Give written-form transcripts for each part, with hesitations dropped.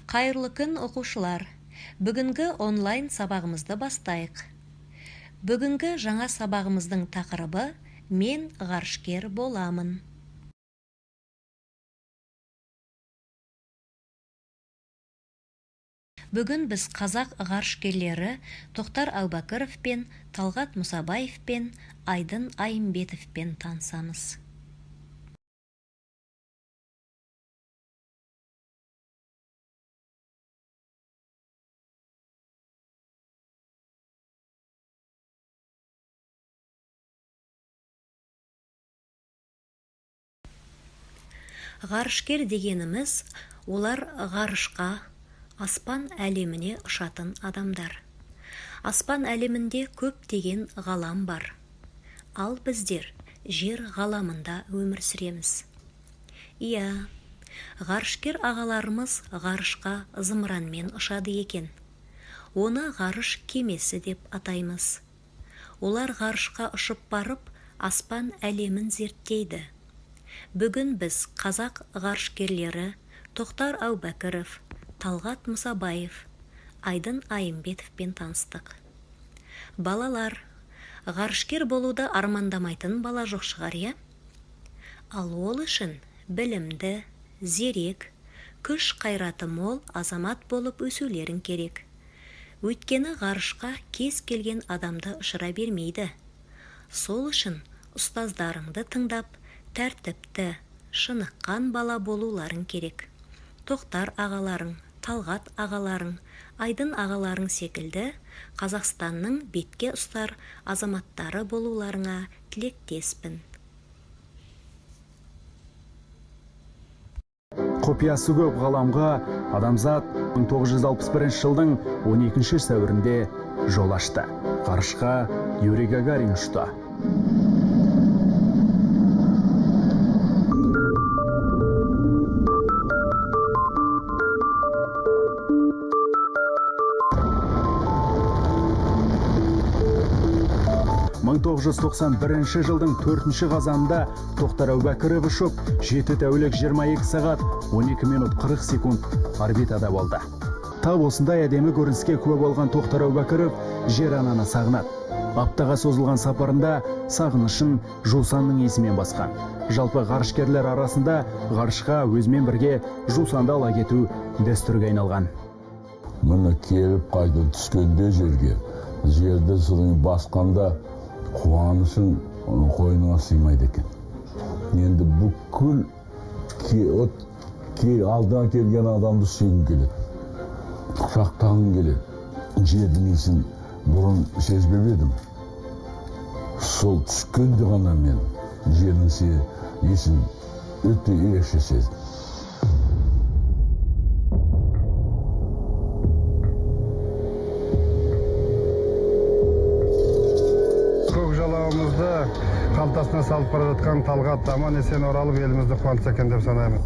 Қайырлы күн оқушылар. Бүгінгі онлайн сабағымызды бастайық. Бүгінгі жаңа сабағымыздың тақырыбы «Мен ғарышкер боламын». Бүгін біз қазақ ғарышкерлері Тоқтар Әубәкіров пен Талғат Мұсабаев пен Айдын Айымбетов пен танысамыз. Ғарышкер дегеніміз, олар ғарышқа, аспан әлеміне ұшатын адамдар. Аспан әлемінде көптеген ғалам бар. Ал біздер жер ғаламында өмір сүреміз. Иә, ғарышкер ағаларымыз ғарышқа зымыранмен ұшады екен. Оны ғарыш кемесі деп атаймыз. Олар ғарышқа ұшып барып, аспан әлемін зерттейді. Бүгін біз қазақ ғарышкерлері Тоқтар Әубәкіров, Талғат Мұсабаев, Айдын Айымбетовпен таныстық. Балалар, ғарышкер болуды армандамайтын бала жоқ шығар, иә? Ал ол үшін білімді, зерек, күш қайраты мол азамат болып өсулерің керек. Өйткені ғарышқа кез келген адамды ұшыра бермейді. Сол үшін ұстаздарыңды тыңдап, тәртіпті, шыныққан бала болуларың керек. Тоқтар ағаларың, Талғат ағаларың, Айдын ағаларың секілді Қазақстанның бетке ұстар азаматтары болуларыңа тілектеспін. Құпиясы көп ғаламға адамзат 1961 жылдың 12 сәуірінде жол ашты. Ғарышқа Юрий Гагарин ұшты. Мың 1991 жылдың 4 қазанында Тоқтар Әубәкіров ұшып, 7 тәулік 22 сағат 12 минут 40 секунд орбитада болды. Тап осындай әдемі көрініске куә болған Тоқтар Әубәкіров жер ананы сағынады. Аптаға созылған сапарында сағынышын жусанның есімен басқан. Жалпы ғарышкерлер арасында ғарышқа өзімен бірге жусанды ала кету дәстүрге айналған. Мұны келіп қайта түскенде жерді сырын басқанда қуанышын қойныңа сыймайды екен. Енді бүкіл алдына келген адамды сүйгің келеді. Құшақтағың келеді. Жердің исін бұрын сезбеп едім. Сол түскенде ғана мен жердің исін өте ерекше сездім. Қалтасына салып бара жатқан Талғат аман есен оралып елімізді қуантса екен деп санаймын.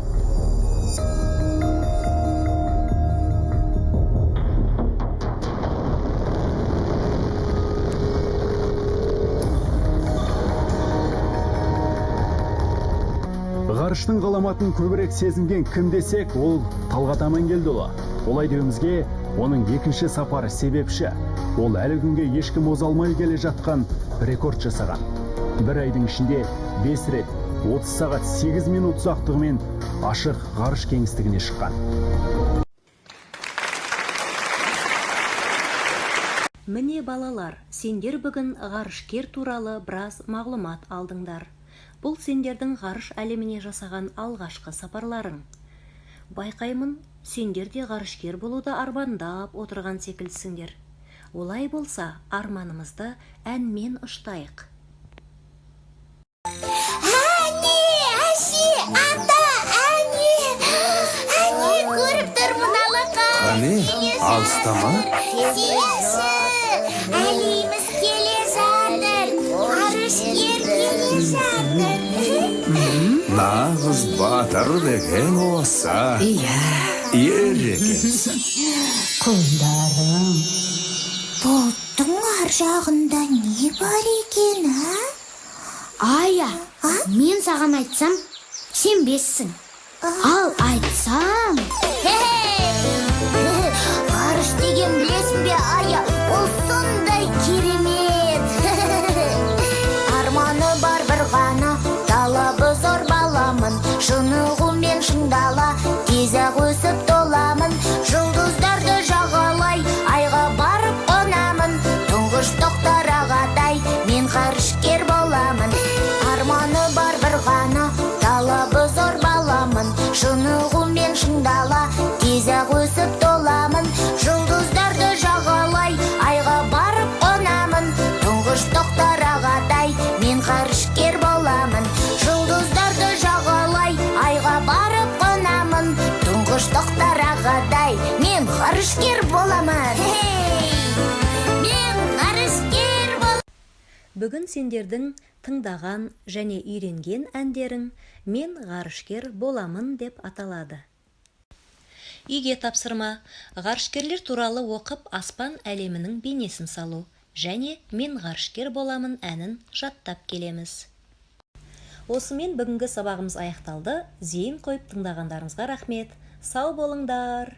Ғарыштың ғаламатын көбірек сезінген кім десек, ол Талғат Амангелдіұлы. Олай деуімізге, оның екінші сапары себепші. Ол әлі күнге ешкім оза алмай келе жатқан рекорд жасаған. Бір айдың ішінде 5 рет 30 сағат 8 минут ұзақтығымен ашық ғарыш кеңістігіне шыққан. Міне балалар, сендер бүгін ғарышкер туралы біраз мағлұмат алдыңдар. Бұл сендердің ғарыш әлеміне жасаған алғашқы сапарларың. Байқаймын, сендер де ғарышкер болуды армандап отырған секілдісіңдер. Олай болса, арманымызды әнмен ұштайық. Алыстама? Әлеміз келе жатыр, ғарышкер келе жатыр. Нағыз батыр деген осы. Иә. Ер екенсің. Құлдарым, бұлттың ар жағында не бар екен, Ая, мен саған айтсам, сенбессің. Ал айтсам... өсіп толамын, жұлдыздарды жағалай айға барып қонамын. Тұңғыш тоқтар ағатай, мен ғарышкер боламын. Арманы бар бір ғана, талабы зор баламын. Шынығумен шыңдала, тез-ақ өсіп толамын. Жұлдыздарды жағалай айға барып қонамын. Тұңғыш тоқтар ағатай, мен ғарышкер боламын. Жұлдыздарды жағалай айға барып қонамын. Тұңғыш тоқтар ағатай, мен ғарышкер боламын. Мен ғарышкер боламын. Бүгін сендердің тыңдаған және үйренген әндерің «Мен ғарышкер боламын» деп аталады. Үйге тапсырма: ғарышкерлер туралы оқып, аспан әлемінің бейнесін салу және «Мен ғарышкер боламын» әнін жаттап келеміз. Осымен бүгінгі сабағымыз аяқталды. Зейін қойып тыңдағандарыңызға рахмет. Сау болыңдар.